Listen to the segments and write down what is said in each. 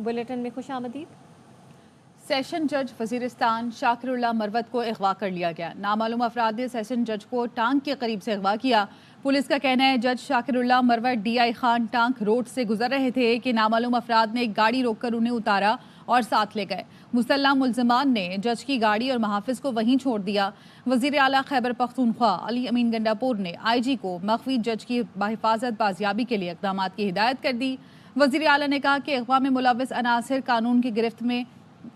Bulletin में खुश आमदीद। सेशन जज वजीरिस्तान शाकिरुल्लाह मरवत को अगवा कर लिया गया। नामालूम अफराद ने सेशन जज को टांग के करीब से अगवा किया। पुलिस का कहना है जज शाकिरुल्लाह मरवत DI खान टांग रोड से गुजर रहे थे कि नामालूम अफराद ने एक गाड़ी रोककर उन्हें उतारा और साथ ले गए। मुसल्लह मुल्ज़िमान ने जज की गाड़ी और महाफिज को वहीं छोड़ दिया। वज़ीर आला खैबर पख्तूनख्वा अली अमीन गंडापुर ने IG को मख्फी जज की बाहिफाजत बाजियाबी के लिए इक़दाम की हिदायत कर दी। वज़ीर आला ने कहा कि अगवा में मुलव्वस अनासिर कानून की गिरफ्त में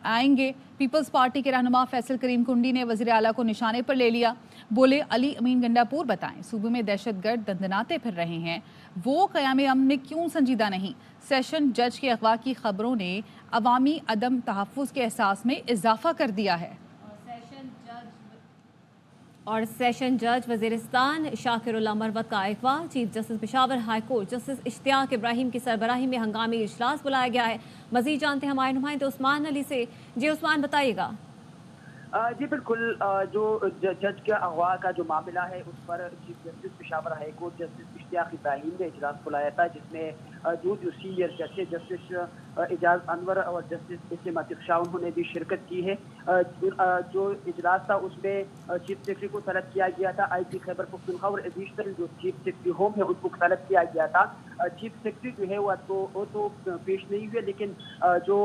आएंगे। पीपल्स पार्टी के रहनुमा फैसल करीम कुंडी ने वज़ीर आला को निशाने पर ले लिया। बोले अली अमीन गंडापुर बताएं सूबे में दहशतगर्द दंदनाते फिर रहे हैं, वो क़याम अमन में क्यों संजीदा नहीं। सेशन जज के अगवा की खबरों ने अवामी अदम तहफ़्फ़ुज़ के एहसास में इजाफा कर दिया है। और सेशन जज वज़ीरिस्तान शाकिरुल्लाह मरवत का अगवा। Chief justice Peshawar high court justice Ishtiaq Ibrahim की सरबराही में हंगामी इजलास बुलाया गया है। मज़ीद जानते हैं हमारे नुमाइंदे उस्मान अली से। जी उस्मान, बताइएगा। जी बिल्कुल, जो जज के अगवा का जो मामला है उस पर chief justice Peshawar high court justice Ishtiaq Ibrahim ने इजलास बुलाया था, जिसमें जो सीनियर जज जस्टिस एजाज अनवर और जस्टिस इस्लाम अतीक शाह उन्होंने भी शिरकत की है। जो इजलास था उसमें चीफ सेक्रेटरी को तलब किया गया था, IG खैबर पख्तूनख्वा और एडिशनल जो चीफ सेक्रेटरी होम है उनको तलब किया गया था। चीफ सेक्रेटरी जो है वो तो पेश नहीं हुए, लेकिन जो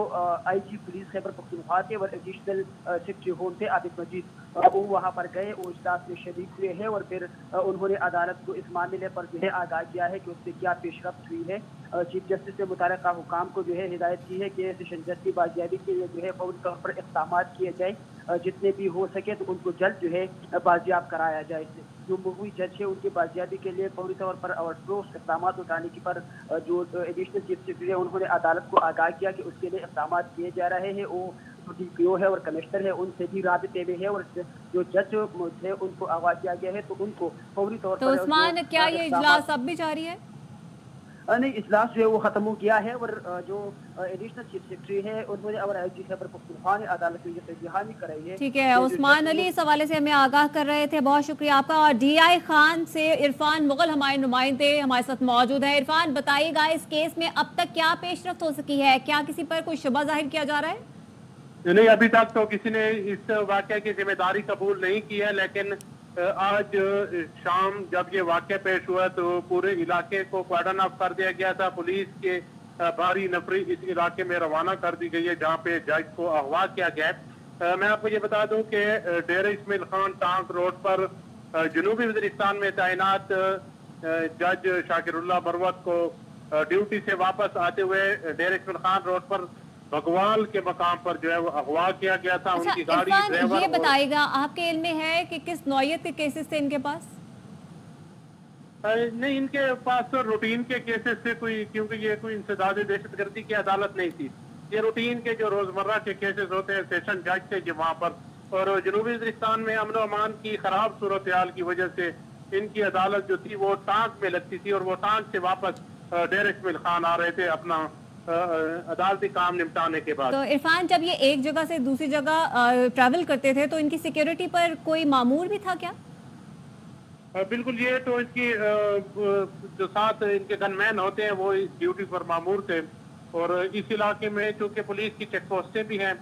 IG पुलिस खैबर पख्तूनख्वा थे और एडिशनल सेक्रेटरी होम थे आबिद मजीद, वो वहाँ पर गए, वो इजलास में शरीक हुए हैं और फिर उन्होंने अदालत को इस मामले पर जो है आगाह किया है कि उससे क्या पेशरफ्त हुई है। चीफ जस्टिस ने मुतल्लिका हुकाम को जो है हिदायत की है कि सेशन जज की बाजियाबी के लिए जो है फौरी तौर पर इक़दाम किए जाए, जितने भी हो सके तो उनको जल्द जो है बाजियाब कराया जाए। जो महुई जज है उनकी बाजियाबी के लिए फौरी तौर पर और ठोस इक़दाम उठाने की पर जो एडिशनल चीफ सेक्रेटरी है उन्होंने अदालत को आगाह किया कि उसके लिए इक़दाम किए जा रहे हैं। वो जो DPO है और कमिश्नर है उनसे भी राबते में है और जो जज है उनको आगाह किया गया है, तो उनको फौरी तौर पर। तो उस्मान, क्या ये इजलास अब भी जारी है? नहीं, इजलास जो है वो खत्म हो गया है और जो एडिशनल चीफ सेक्रेटरी है उन्होंने और IG खैबर पख्तूनख्वा ने अदालत में ये तजहामी कराई है। ठीक है उस्मान अली, इस हवाले से हमें आगाह कर रहे थे, बहुत शुक्रिया आपका। और DI खान से इरफान मुगल हमारे नुमाइंदे हमारे साथ मौजूद है। इरफान, बताइएगा इस केस में अब तक क्या पेशरफ्त हो सकी है, क्या किसी पर कोई शुबा जाहिर किया जा रहा है? नहीं, अभी तक तो किसी ने इस वाक़े की जिम्मेदारी कबूल नहीं की है, लेकिन आज शाम जब ये वाक़या पेश हुआ तो पूरे इलाके को कॉर्डन ऑफ कर दिया गया था। पुलिस के भारी नफरी इस इलाके में रवाना कर दी गई है जहाँ पे जज को अगवा किया गया है। मैं आपको ये बता दूं कि डेरा इस्माइल खान टांक रोड पर जनूबी वज़ीरिस्तान में तैनात जज शाकिरुल्लाह मरवत को ड्यूटी से वापस आते हुए डेरा इस्माइल खान रोड पर भगवाल के मकाम पर जो है वो अगवा किया गया था। अच्छा, उनकी गाड़ी ड्राइवर ये बताइएगा आपके इल्म में है कि किस नौयत के केसेस थे इनके पास? नहीं, इनके पास तो रूटीन के केसेस थे कोई, क्योंकि ये कोई इंसदाद दहशतगर्दी की अदालत नहीं थी। ये रूटीन के जो रोजमर्रा के केसेस होते हैं सेशन जज थे जो वहाँ पर, और जनूबी वज़ीरिस्तान में अमन अमान की खराब सूरत हाल की वजह से इनकी अदालत जो थी वो टांग में लगती थी और वो टांग से वापस डेरा इस्माइल खान आ रहे थे अपना अदालती काम निपटाने के बाद। तो इरफान, जब ये एक जगह से दूसरी जगह ट्रैवल करते थे तो इनकी सिक्योरिटी पर कोई मामूर भी था क्या? बिल्कुल, ये तो इनकी जो साथ इनके गनमैन होते हैं वो इस ड्यूटी पर मामूर थे, और इस इलाके में चूंकि पुलिस की चेक पोस्टें भी हैं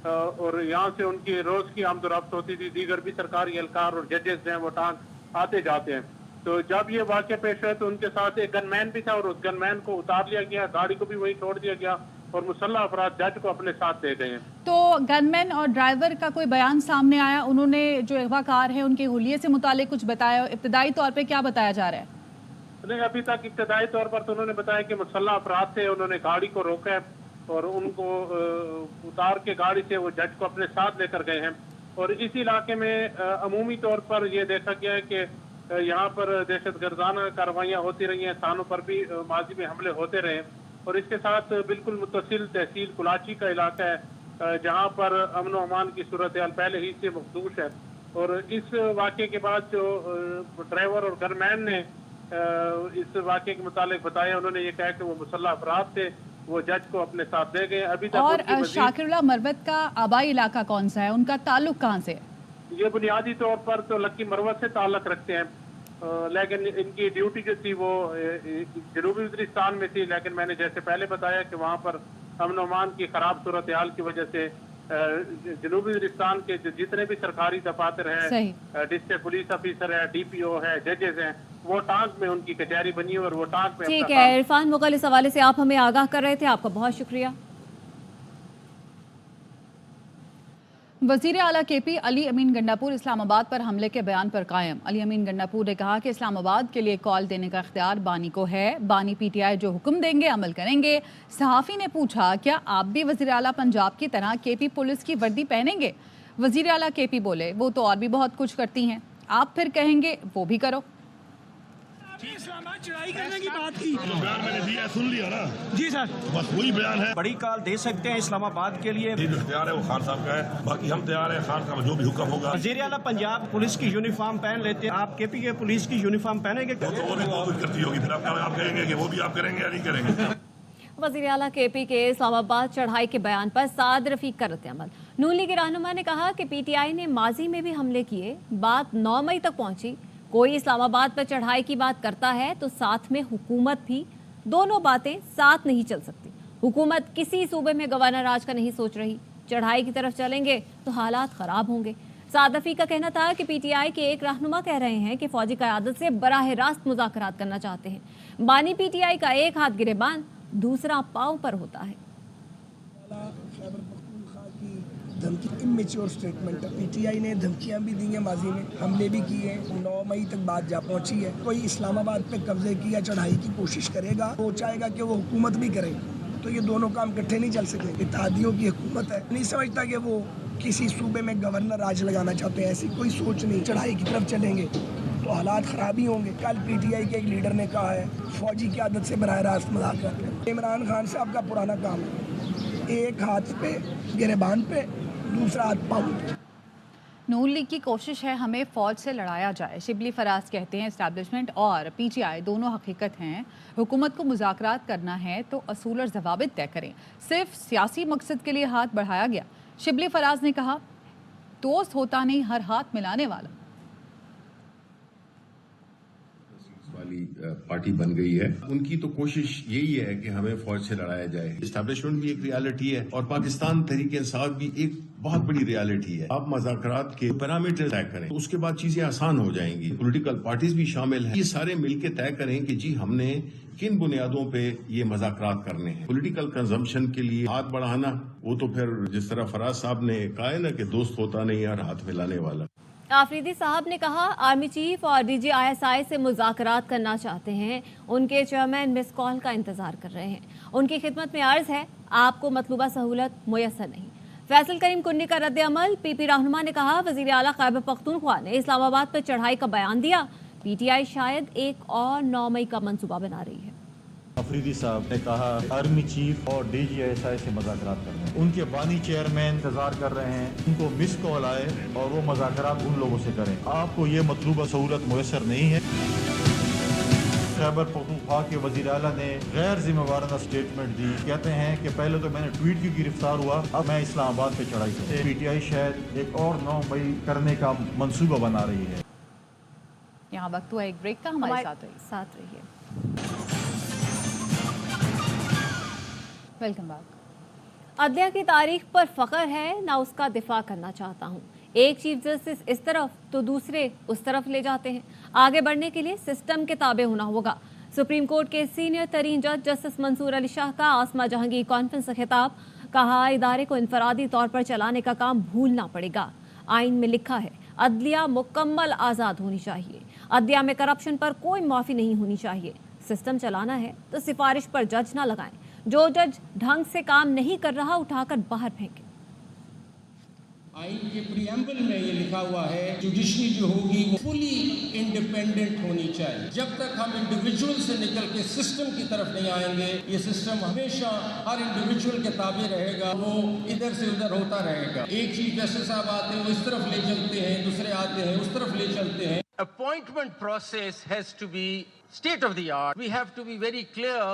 और यहाँ से उनकी रोज की आमदोरफ्त होती थी। दीगर भी सरकारी एहलकार और जजेस हैं वो टांग आते जाते हैं। तो जब ये वाक़या पेश हुआ तो उनके साथ एक गनमैन भी था और उस गनमैन को उतार लिया गया, गाड़ी को भी वहीं छोड़ दिया गया और मुसल्लह अफराद जज को अपने साथ ले गए हैं। तो गनमैन और ड्राइवर का कोई बयान सामने आया? उन्होंने जो अगवाकार है उनके हुलिये से मुतालिक कुछ बताया? इब्तदाई तौर पे क्या बताया जा रहा है? नहीं, अभी तक इब्तदाई तौर पर तो उन्होंने बताया कि मुसल्लह अफराद थे, उन्होंने गाड़ी को रोका है और उनको उतार के गाड़ी से वो जज को अपने साथ लेकर गए हैं। और इस इलाके में अमूमी तौर पर यह देखा गया है कि यहाँ पर दहशतगर्दाना कार्रवाइयाँ होती रही हैं, थानों पर भी माजी में हमले होते रहे, और इसके साथ बिल्कुल मुत्तसिल तहसील कुलाची का इलाका है जहाँ पर अमन अमान की सूरत हाल पहले ही से मखदूश है। और इस वाक़े के बाद जो ड्राइवर और गनमैन ने इस वाक़े के मुतालिक बताया, उन्होंने ये कहा कि वो मुसल्लह अफराद थे, वो जज को अपने साथ दे गए। अभी तक और शाकिरुल्लाह मरवत का आबाई इलाका कौन सा है, उनका ताल्लुक कहाँ से है? ये बुनियादी तौर पर तो लक्की मरवत से ताल्लुक रखते हैं, लेकिन इनकी ड्यूटी जो थी वो जनूबी वज़ीरिस्तान में थी। लेकिन मैंने जैसे पहले बताया कि वहाँ पर امن و امان کی خراب صورتحال کی وجہ سے جنوبی وزیرستان کے جتنے بھی سرکاری دفاتر ہیں، ڈسٹرکٹ پولیس آفیسر ہے، ڈی پی او ہے، ججز ہیں، وہ ٹانک میں ان کی کچہری بنی اور وہ ٹانک میں. ٹھیک ہے عرفان مغل، اس حوالے سے آپ ہمیں آگاہ کر رہے تھے، آپ کا بہت شکریہ. وزیر اعلیٰ کے پی علی امین گنڈاپور اسلام آباد پر حملے کے بیان پر قائم. علی امین گنڈاپور نے کہا کہ اسلام آباد کے لیے کال دینے کا اختیار بانی کو ہے، بانی پی ٹی آئی جو حکم دیں گے عمل کریں گے. صحافی نے پوچھا کیا آپ بھی وزیر اعلیٰ پنجاب کی طرح کے پی پولیس کی وردی پہنیں گے؟ وزیر اعلیٰ کے پی بولے وہ تو اور بھی بہت کچھ کرتی ہیں، آپ پھر کہیں گے وہ بھی کرو. اسلام آباد چڑھائی کرنے کی بات کی جو بیان میں نے دیا سن لیا نا جی سر، بس وہی بیان ہے. بڑی کال دے سکتے ہیں اسلام آباد کے لیے. جو اختیار ہے وہ خان صاحب کا ہے، باقی ہم تیار ہیں خان صاحب جو بھی حکم ہوگا. وزیر اعلیٰ پنجاب پولیس کی یونیفارم پہن لیتے ہیں، آپ کے پی کے پولیس کی یونیفارم پہنیں گے؟ وہ بھی بہت کچھ کرتی ہوگی، پھر آپ کہیں گے کہ وہ بھی آپ کریں گے یا نہیں کریں گے. وزیر اعلیٰ کے پی کے اسلام آباد چڑھائی کے بیان پر سعد رفیق کا رد عمل. نون لیگ کے رہنما نے کہا کہ پی ٹی آئی نے ماضی میں بھی حملے کیے، بات 9 مئی تک پہنچی. کوئی اسلام آباد پر چڑھائی کی بات کرتا ہے تو ساتھ میں حکومت بھی، دونوں باتیں ساتھ نہیں چل سکتی. حکومت کسی صوبے میں گورنر راج کا نہیں سوچ رہی، چڑھائی کی طرف چلیں گے تو حالات خراب ہوں گے. سعد رفیق کا کہنا تھا کہ پی ٹی آئی کے ایک رہنما کہہ رہے ہیں کہ فوجی قیادت سے براہ راست مذاکرات کرنا چاہتے ہیں. بانی پی ٹی آئی کا ایک ہاتھ گریبان دوسرا پاؤں پر ہوتا ہے. دھمکی امیچور سٹیٹمنٹ ہے. پی ٹی آئی نے دھمکیاں بھی دی ہیں، ماضی میں حملے بھی کیے ہیں. 9 مئی تک بات جا پہنچی ہے. کوئی اسلام آباد پہ قبضے کی یا چڑھائی کی کوشش کرے گا، وہ چاہے گا کہ وہ حکومت بھی کرے، تو یہ دونوں کام اکٹھے نہیں چل سکیں. اتحادیوں کی حکومت ہے، نہیں سمجھتا کہ وہ کسی صوبے میں گورنر راج لگانا چاہتے ہیں. ایسی کوئی سوچ نہیں. چڑھائی کی طرف چلیں گے تو حالات خراب ہی ہوں گے. کل پی ٹی آئی کے ایک لیڈر نے کہا ہے فوجی قیادت سے براہ راست مذاکرات کریں. عمران خان صاحب کا پرانا کام ہے، ایک ہاتھ پہ گریبان پہ، دوسرا ہاتھ پاؤں پہ. نون لیگ کی کوشش ہے ہمیں فوج سے لڑایا جائے. شبلی فراز کہتے ہیں اسٹیبلشمنٹ اور پی ٹی آئی دونوں حقیقت ہیں. حکومت کو مذاکرات کرنا ہے تو اصول اور ضوابط طے کریں، صرف سیاسی مقصد کے لیے ہاتھ بڑھایا گیا. شبلی فراز نے کہا دوست ہوتا نہیں ہر ہاتھ ملانے والا. والی پارٹی بن گئی ہے، ان کی تو کوشش یہی ہے کہ ہمیں فوج سے لڑایا جائے. اسٹیبلشمنٹ بھی ایک ریالٹی ہے اور پاکستان تحریک انصاف بھی ایک بہت بڑی ریالٹی ہے. آپ مذاکرات کے پیرامیٹر طے کریں تو اس کے بعد چیزیں آسان ہو جائیں گی. پولیٹیکل پارٹیز بھی شامل ہیں، یہ سارے مل کے طے کریں کہ جی ہم نے کن بنیادوں پہ یہ مذاکرات کرنے ہیں. پولیٹیکل کنزمپشن کے لیے ہاتھ بڑھانا، وہ تو پھر جس طرح فراز صاحب نے کہا ہے نا کہ دوست ہوتا نہیں ہر ہاتھ ملانے والا. آفریدی صاحب نے کہا آرمی چیف اور D G I S I سے مذاکرات کرنا چاہتے ہیں. ان کے چیئرمین مس کال کا انتظار کر رہے ہیں. ان کی خدمت میں عرض ہے آپ کو مطلوبہ سہولت میسر نہیں. فیصل کریم کنی کا رد عمل. پی پی رہنما نے کہا وزیر اعلیٰ خیبر پختونخوا نے اسلام آباد پر چڑھائی کا بیان دیا. پی ٹی آئی شاید ایک اور 9 مئی کا منصوبہ بنا رہی ہے. آفریدی صاحب نے کہا آرمی چیف اور D G I S I سے مذاکرات کرنا ہے. ان کے بانی چیئرمین انتظار کر رہے ہیں ان کو مس کال آئے اور وہ مذاکرات ان لوگوں سے کریں. آپ کو یہ مطلوبہ سہولت میسر نہیں ہے. خیبر پختونخوا کے وزیر اعلیٰ نے غیر ذمہ وارانہ اسٹیٹمنٹ دی. کہتے ہیں کہ پہلے تو میں نے ٹویٹ کی گرفتار ہوا، اب میں اسلام آباد پہ چڑھائی کروں. پی ٹی آئی شاید ایک اور 9 مئی کرنے کا منصوبہ بنا رہی ہے. یہاں وقت ہوا ایک بریک کا، ہمارے ساتھ رہیے. Welcome back. عدلیہ کی تاریخ پر فخر ہے، نہ اس کا دفاع کرنا چاہتا ہوں. ایک چیف جسٹس اس طرف تو دوسرے اس طرف لے جاتے ہیں. آگے بڑھنے کے لیے سسٹم کے تابع ہونا ہوگا. سپریم کورٹ کے سینئر ترین جج جسٹس منصور علی شاہ کا آسما جہانگیر کانفرنس سے خطاب. کہا ادارے کو انفرادی طور پر چلانے کا کام بھولنا پڑے گا. آئین میں لکھا ہے عدلیہ مکمل آزاد ہونی چاہیے. عدلیہ میں کرپشن پر کوئی معافی نہیں ہونی چاہیے. سسٹم چلانا ہے تو سفارش پر جج نہ لگائیں. جو جج ڈھنگ سے کام نہیں کر رہا اٹھا کر باہر پھینکیں. آئین کے پریمبل میں یہ لکھا ہوا ہے جوڈیشری جو ہوگی وہ فلی انڈیپینڈنٹ ہونی چاہیے. جب تک ہم انڈیویجول سے نکل کے سسٹم کی طرف نہیں آئیں گے، یہ سسٹم ہمیشہ ہر انڈیویجول کے تابع رہے گا، وہ ادھر سے ادھر ہوتا رہے گا. ایک چیف جسٹس صاحب آتے ہیں وہ اس طرف لے چلتے ہیں، دوسرے آتے ہیں اس طرف لے چلتے ہیں. Appointment process has to be state of the art. We have to be very clear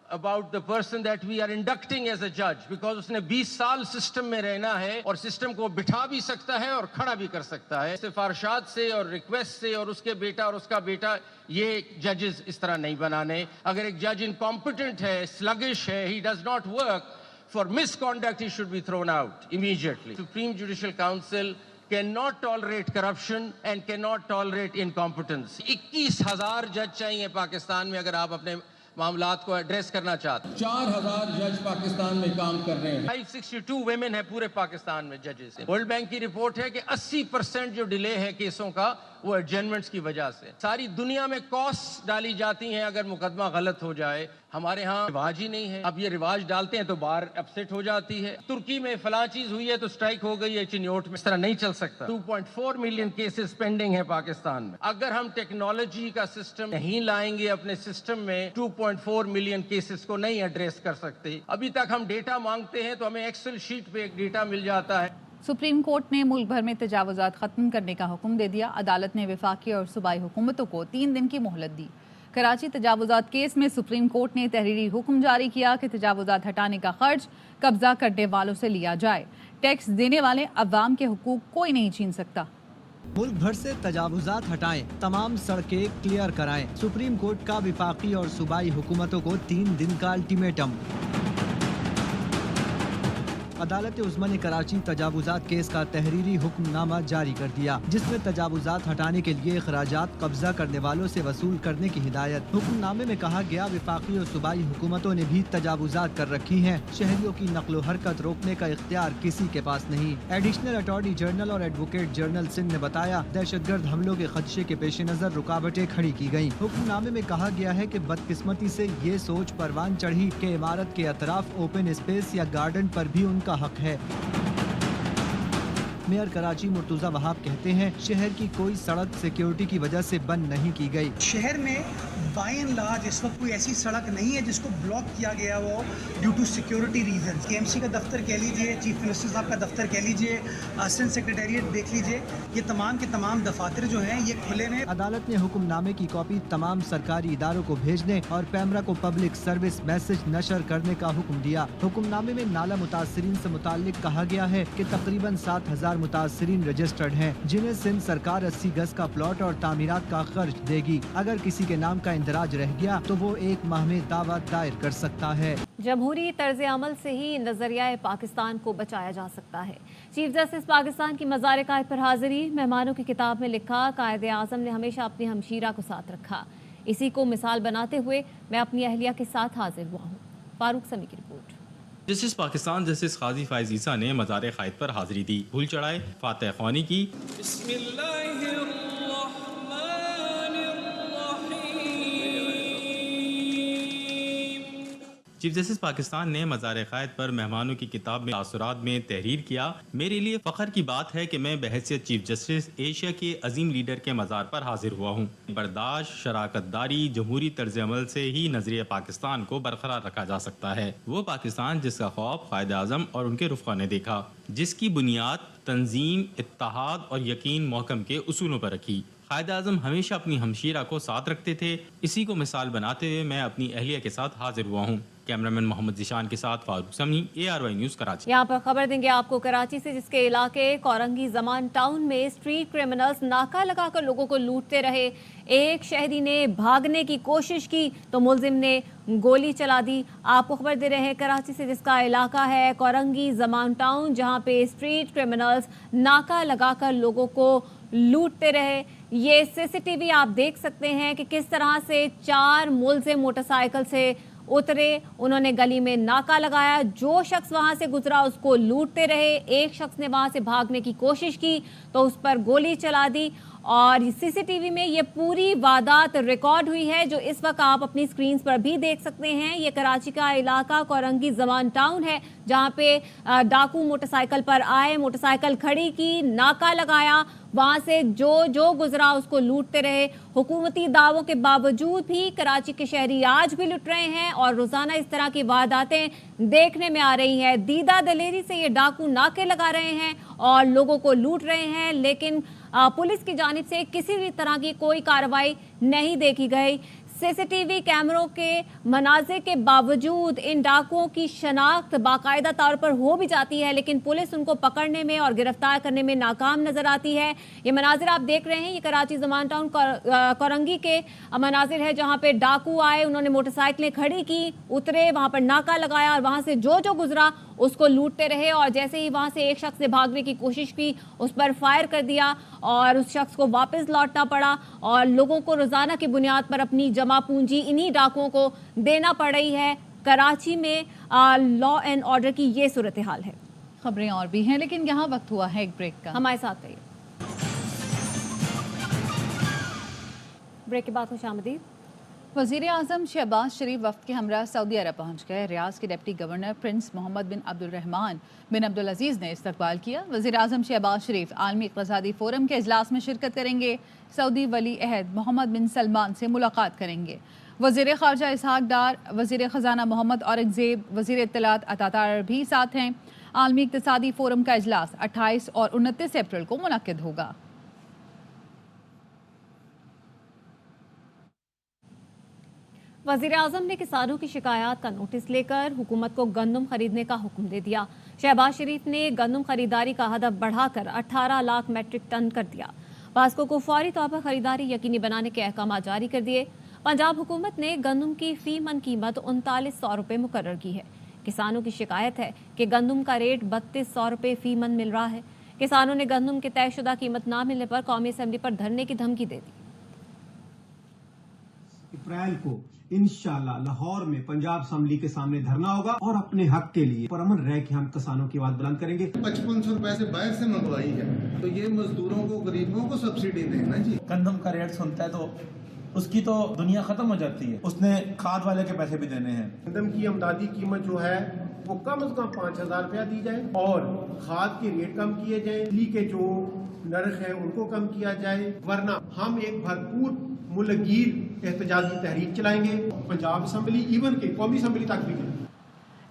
about the person that we are inducting as a judge, because اس نے 20 سال سسٹم میں رہنا ہے اور سسٹم کو بٹھا بھی سکتا ہے اور کھڑا بھی کر سکتا ہے. سفارشات سے اور ریکویسٹ سے اور اس کے بیٹا اور اس کا بیٹا، یہ ججز اس طرح نہیں بنانے. اگر ایک جج انکمپیٹنٹ ہے، سلگش ہے، he does not work, For misconduct, he should be thrown out immediately. Supreme Judicial Council cannot tolerate corruption and cannot tolerate incompetence. 21,000 जज चाहिए पाकिस्तान में अगर आप अपने मामलात को एड्रेस करना चाहते हैं। 4,000 जज पाकिस्तान में काम कर रहे हैं। 562 women है पूरे पाकिस्तान में जजेस। वर्ल्ड बैंक की रिपोर्ट है कि 80% जो डिले है केसों का वो एडजमेंट्स की वजह से। सारी दुनिया में कॉस्ट डाली जाती हैं अगर मुकदमा गलत हो जाए, हमारे यहाँ रिवाज ही नहीं है। अब ये रिवाज डालते हैं तो बार अपसेट हो जाती है। तुर्की में फलां चीज हुई है तो स्ट्राइक हो गई है चिन्योट में, इस तरह नहीं चल सकता। 2.4 मिलियन केसेस पेंडिंग है पाकिस्तान में। अगर हम टेक्नोलॉजी का सिस्टम नहीं लाएंगे अपने सिस्टम में, 2.4 मिलियन केसेस को नहीं एड्रेस कर सकते। अभी तक हम डेटा मांगते हैं तो हमें एक्सेल शीट पे एक डेटा मिल जाता है। सुप्रीम कोर्ट ने मुल्क भर में तजावुज़ात ख़त्म करने का हुक्म दे दिया। अदालत ने वफाकी और सूबाई हुकूमतों को 3 दिन की मोहलत दी। कराची तजावुज़ात केस में सुप्रीम कोर्ट ने तहरीरी हुक्म जारी किया कि तजावुज़ात हटाने का खर्च कब्जा करने वालों से लिया जाए। टैक्स देने वाले अवाम के हुकूक कोई नहीं छीन सकता। मुल्क भर से तजावुज़ात हटाएं, तमाम सड़कें क्लियर कराएं। सुप्रीम कोर्ट का वफाकी और सूबाई हुकूमतों को 3 दिन का अल्टीमेटम। अदालत उज़्मा ने कराची तजावुज़ात केस का तहरीरी हुक्मनामा जारी कर दिया, जिसमें तजावुज़ात हटाने के लिए अखराजात कब्जा करने वालों से वसूल करने की हिदायत। हुक्मनामे में कहा गया वफाकी और सूबाई हुकूमतों ने भी तजावुज़ात कर रखी हैं। शहरियों की नकलो हरकत रोकने का इख्तियार किसी के पास नहीं। एडिशनल अटॉर्नी जनरल और एडवोकेट जनरल सिंध ने बताया, दहशतगर्द हमलों के खदशे के पेश नज़र रुकावटें खड़ी की गयी। हुक्मनामे में कहा गया है कि बदकिस्मती से ये सोच परवान चढ़ी कि इमारत के अतराफ ओपन स्पेस या गार्डन पर भी का हक है। मेयर कराची मुर्तुजा वहाब कहते हैं, शहर की कोई सड़क सिक्योरिटी की वजह से बंद नहीं की गई। शहर में बाय एंड लार्ज इस वक्त कोई ऐसी सड़क नहीं है जिसको ब्लॉक किया गया हो due to security reason. KMC का दफ्तर कह लीजिए, चीफ मिनिस्टर साहब का दफ्तर कह लीजिए, असिस्टेंट सेक्रेटेरिएट देख लीजिए, ये तमाम के तमाम दफातर जो हैं ये खुले हैं। अदालत ने हुक्मनामे की कॉपी तमाम सरकारी इदारों को भेजने और पैमरा को पब्लिक सर्विस मैसेज नशर करने का हुक्म दिया। हुक्मनामे में नाला मुतासरीन से मुताल्लिक कहा गया है कि तकरीबन 7,000 मुतासरीन रजिस्टर्ड हैं, जिन्हें सिंध सरकार 80 गज का प्लॉट और तामीरात का खर्च देगी। अगर किसी के नाम का इंदराज रह गया तो वो 1 माह में दावा दायर कर सकता है। जमहूरी तर्ज अमल से ही नजरिया पाकिस्तान को बचाया जा सकता है। चीफ जस्टिस पाकिस्तान की मज़ार कायद पर हाजिरी। मेहमानों की किताब में लिखा, कायद आज़म ने हमेशा अपनी हमशीरा को साथ रखा। इसी को मिसाल बनाते हुए मैं अपनी अहलिया के साथ हाजिर हुआ हूँ। फारूक समी की रिपोर्ट। जस्टिस पाकिस्तान जस्टिस काजी फायज़ ईसा ने मज़ार कायद पर हाजिरी दी, फूल चढ़ाए, फातह ख्वानी की। चीफ जस्टिस पाकिस्तान ने मज़ार कायद पर मेहमानों की किताब में तासुरात में तहरीर किया, मेरे लिए फ़ख्र की बात है कि मैं बहैसियत चीफ जस्टिस एशिया के अजीम लीडर के मज़ार पर हाजिर हुआ हूँ। बर्दाश्त, शराकतदारी, जमहूरी तर्ज अमल से ही नजरिया पाकिस्तान को बरकरार रखा जा सकता है। वो पाकिस्तान जिसका खौफ कायद आज़म और उनके रुफ़ा ने देखा, जिसकी बुनियाद तंजीम, इत्तेहाद और यकीन महकम के उसूलों पर रखी। कायद आज़म हमेशा अपनी हमशीरा को साथ रखते थे। इसी को मिसाल बनाते हुए मैं अपनी अहलिया के साथ हाजिर हुआ हूँ। कैमरामैन मोहम्मद जिशान के साथ फारूक समी, ARY न्यूज़ कराची। यहाँ पर खबर देंगे आपको कराची से, जिसके इलाके कोरंगी जमान टाउन में स्ट्रीट क्रिमिनल्स नाका लगाकर लोगों को लूटते रहे। एक शहरी ने भागने की कोशिश की तो मुलजिम ने गोली चला दी। आपको खबर दे रहे हैं कराची से, जिसका इलाका है कोरंगी जमान टाउन, जहाँ पे स्ट्रीट क्रिमिनल्स नाका लगाकर लोगों को लूटते रहे। ये CCTV आप देख सकते हैं कि किस तरह से 4 मुलजिम मोटरसाइकिल से उतरे, उन्होंने गली में नाका लगाया, जो शख्स वहां से गुजरा उसको लूटते रहे। एक शख्स ने वहां से भागने की कोशिश की तो उस पर गोली चला दी। और CCTV में ये पूरी वारदात रिकॉर्ड हुई है, जो इस वक्त आप अपनी स्क्रीन पर भी देख सकते हैं। ये कराची का इलाका कोरंगी जमान टाउन है, जहाँ पे डाकू मोटरसाइकिल पर आए, मोटरसाइकिल खड़ी की, नाका लगाया, वहां से जो गुजरा उसको लूटते रहे। हुकूमती दावों के बावजूद भी कराची के शहरी आज भी लुट रहे हैं और रोजाना इस तरह की वारदातें देखने में आ रही हैं। दीदा दलेरी से ये डाकू नाके लगा रहे हैं और लोगों को लूट रहे हैं, लेकिन पुलिस की जानिब से किसी भी तरह की कोई कार्रवाई नहीं देखी गई। सीसीटीवी कैमरों के मनाजिर के बावजूद इन डाकुओं की शनाख्त बाकायदा तौर पर हो भी जाती है, लेकिन पुलिस उनको पकड़ने में और गिरफ्तार करने में नाकाम नजर आती है। ये मनाजिर आप देख रहे हैं, ये कराची ज़मान टाउन कोरंगी के मनाजिर है, जहां पे डाकू आए, उन्होंने मोटरसाइकिलें खड़ी की, उतरे, वहां पर नाका लगाया और वहां से जो गुजरा उसको लूटते रहे। और जैसे ही वहां से एक शख्स ने भागने की कोशिश की, उस पर फायर कर दिया और उस शख्स को वापस लौटना पड़ा। और लोगों को रोजाना की बुनियाद पर अपनी जमा पूंजी इन्हीं डाकुओं को देना पड़ रही है। कराची में लॉ एंड ऑर्डर की ये सूरत हाल है। खबरें और भी हैं, लेकिन यहाँ वक्त हुआ है एक ब्रेक का। हमारे साथ रहिए। ब्रेक के बाद खुशामदीद। वज़ीर आज़म शहबाज शरीफ वफ़द के हमरा सऊदी अरब पहुँच गए। रियाज़ के डिप्टी गवर्नर प्रिंस मोहम्मद बिन अब्दुलरहमान बिन अब्दुल अजीज़ ने इस्तकबाल किया। वज़ीर आज़म शहबाज शरीफ आलमी इक़्तिसादी फ़ोरम के इजलास में शिरकत करेंगे। सऊदी वली अहद मोहम्मद बिन सलमान से मुलाकात करेंगे। वज़ीर ख़ारजा इसहाक़ डार, वज़ीर ख़ज़ाना मोहम्मद औरंगज़ेब, वज़ीर इत्तलात अतातार भी साथ हैं। आलमी इक़्तिसादी फ़ोरम का इजलास 28 और 29 अप्रैल को मुनक़्क़िद होगा। वज़ीर आज़म ने किसानों की शिकायत का नोटिस लेकर हुकूमत को गंदम खरीदने का हुक्म दे दिया। शहबाज शरीफ ने गंदम खरीदारी का हदफ बढ़ाकर 18 लाख मैट्रिक टन कर दिया। वास्को को फौरी तौर पर खरीदारी यकीनी बनाने के अहकाम जारी कर दिए। पंजाब हुकूमत ने गंदम की फी मन कीमत 3900 रुपये मुकर्रर की है। किसानों की शिकायत है कि गंदम का रेट 3200 रुपये फी मन मिल रहा है। किसानों ने गंदम की तयशुदा कीमत ना मिलने पर कौमी असम्बली पर धरने की धमकी दे दी। अप्रैल को इंशाल्लाह लाहौर में पंजाब असम्बली के सामने धरना होगा और अपने हक के लिए पुरअमन रह के हम किसानों की आवाज बुलंद करेंगे। 5500 रुपए से बाहर से मंगवाई है, तो ये मजदूरों को, गरीबों को सब्सिडी देना जी। गंदम का रेट सुनता है तो उसकी तो दुनिया खत्म हो जाती है। उसने खाद वाले के पैसे भी देने हैं। गंदम की आमदादी कीमत जो है वो कम से कम 5000 रुपया दी जाए और खाद के रेट कम किए जाए, बिजली के जो नर्ख है उनको कम किया जाए, वरना हम एक भरपूर मुल्कगीर एहतजाजी तहरीक चलाएंगे। पंजाब असम्बली इवन के कौमी असम्बली तक भी करेंगे।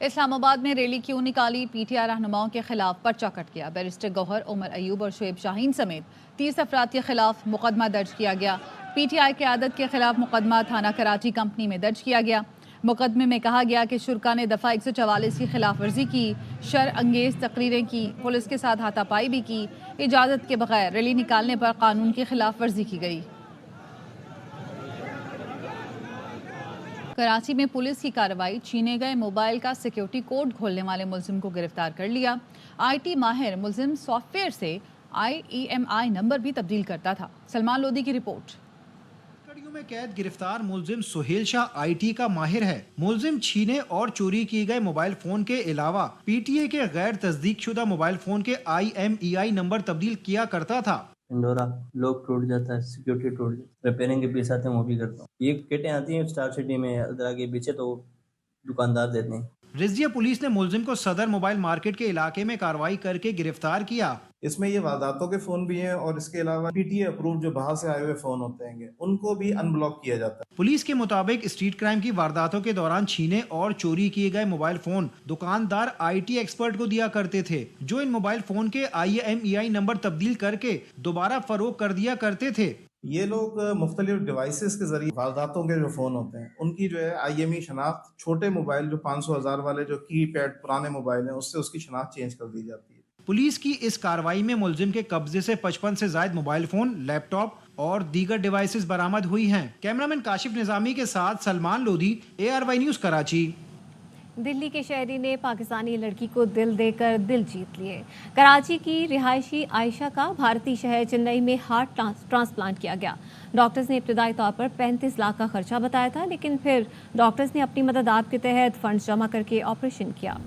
इस्लामाबाद में रैली क्यों निकाली, पीटीआई रहनुमाओं के खिलाफ पर्चा कट गया। बैरिस्टर गौहर, उमर अयूब और शुएब शाहीन समेत 30 अफराद के खिलाफ मुकदमा दर्ज किया गया। पीटीआई क़यादत के खिलाफ मुकदमा थाना कराची कंपनी में दर्ज किया गया। मुकदमे में कहा गया कि शुरा ने दफ़ा 144 की खिलाफ वर्जी की, शर अंगेज तकरीरें की, पुलिस के साथ हाथापाई भी की, इजाज़त के बगैर रैली निकालने पर कानून की खिलाफ वर्जी की गई। कराची में पुलिस की कार्रवाई, छीने गए मोबाइल का सिक्योरिटी कोड खोलने वाले मुलजिम को गिरफ्तार कर लिया। आईटी माहिर मुलजिम सॉफ्टवेयर से IEMI नंबर भी तब्दील करता था। सलमान लोधी की रिपोर्ट। कड़ियों में कैद गिरफ्तार मुलजिम सुहेल शाह IT का माहिर है। मुलजिम छीने और चोरी किए गए मोबाइल फोन के अलावा PTA के गैर तस्दीक शुदा मोबाइल फोन के IMEI नंबर तब्दील किया करता था। इंडोरा लॉक टूट जाता है, सिक्योरिटी टूट जाती है, रिपेयरिंग के पीस आते हैं वो भी करता हूँ। ये किटें आती हैं स्टार सिटी में अदरा के पीछे, तो दुकानदार देते हैं। रिजविया पुलिस ने मुलजिम को सदर मोबाइल मार्केट के इलाके में कार्रवाई करके गिरफ्तार किया। इसमें ये वारदातों के फोन भी हैं और इसके अलावा PTA अप्रूव जो बाहर से आए हुए फोन होते हैं उनको भी अनब्लॉक किया जाता है। पुलिस के मुताबिक स्ट्रीट क्राइम की वारदातों के दौरान छीने और चोरी किए गए मोबाइल फोन दुकानदार IT एक्सपर्ट को दिया करते थे, जो इन मोबाइल फोन के IMEI नंबर तब्दील करके दोबारा फरोख्त कर दिया करते थे। ये लोग मुख्तलिफ डिवाइसेस के जरिए वारदातों के जो फोन होते हैं उनकी जो है IMEI शनाख्त, छोटे मोबाइल जो 500,000 वाले जो कीपैड पुराने मोबाइल हैं उससे उसकी शनाख्त चेंज कर दी जाती है। पुलिस की इस कार्रवाई में मुलजिम के कब्जे से 55 से ज्यादा मोबाइल फोन, लैपटॉप और दीगर डिवाइसेस बरामद हुई हैं। कैमरामैन काशिफ निजामी के साथ सलमान लोधी, ARY न्यूज कराची। दिल्ली के शहरी ने पाकिस्तानी लड़की को दिल देकर दिल जीत लिए। कराची की रिहायशी आयशा का भारतीय शहर चेन्नई में हार्ट ट्रांसप्लांट किया गया। डॉक्टर्स ने इब्तदाई तौर पर 35 लाख का खर्चा बताया था, लेकिन फिर डॉक्टर्स ने अपनी मदद आप के तहत फंड्स जमा करके ऑपरेशन किया।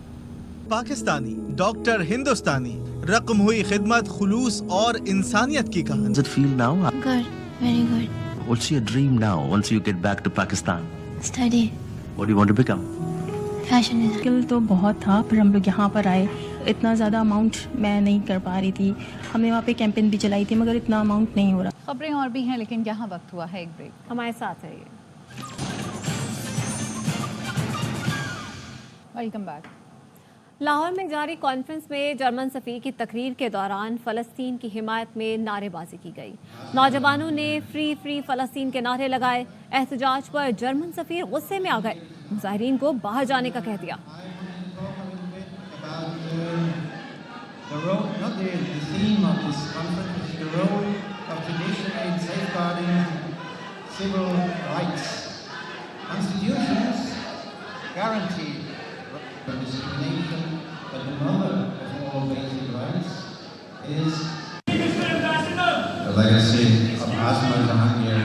पाकिस्तानी डॉक्टर हिंदुस्तानी, रकम हुई खिदमत, खुलूस और इंसानियत की कहानी। Does it feel now? Good, very good. What's your dream now once you get back to Pakistan? Study. What do you want to become? Fashion design. Skill तो बहुत था, पर हम लोग यहाँ पर आए, इतना ज़्यादा अमाउंट मैं नहीं कर पा रही थी। हमने वहाँ पे कैंपेन भी चलाई थी, मगर इतना अमाउंट नहीं हो रहा। खबरें और भी हैं, लेकिन यहाँ वक्त हुआ है एक ब्रेक। हमारे साथ है ये। Welcome back. لاہور میں جاری کانفرنس میں جرمن سفیر کی تقریر کے دوران فلسطین کی حمایت میں نعرے بازی کی گئی. نوجوانوں نے فری فری فلسطین کے نعرے لگائے. احتجاج پر جرمن سفیر غصے میں آ گئے. مظاہرین کو باہر جانے کا کہہ دیا. But the mother of all basic rights is the legacy of Asma Jahangir.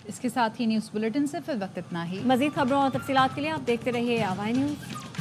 اس کے ساتھ ہی نیوز بلیٹن سے فی الوقت اتنا ہی. مزید خبروں اور تفصیلات کے لیے آپ دیکھتے رہیے آوائی نیوز.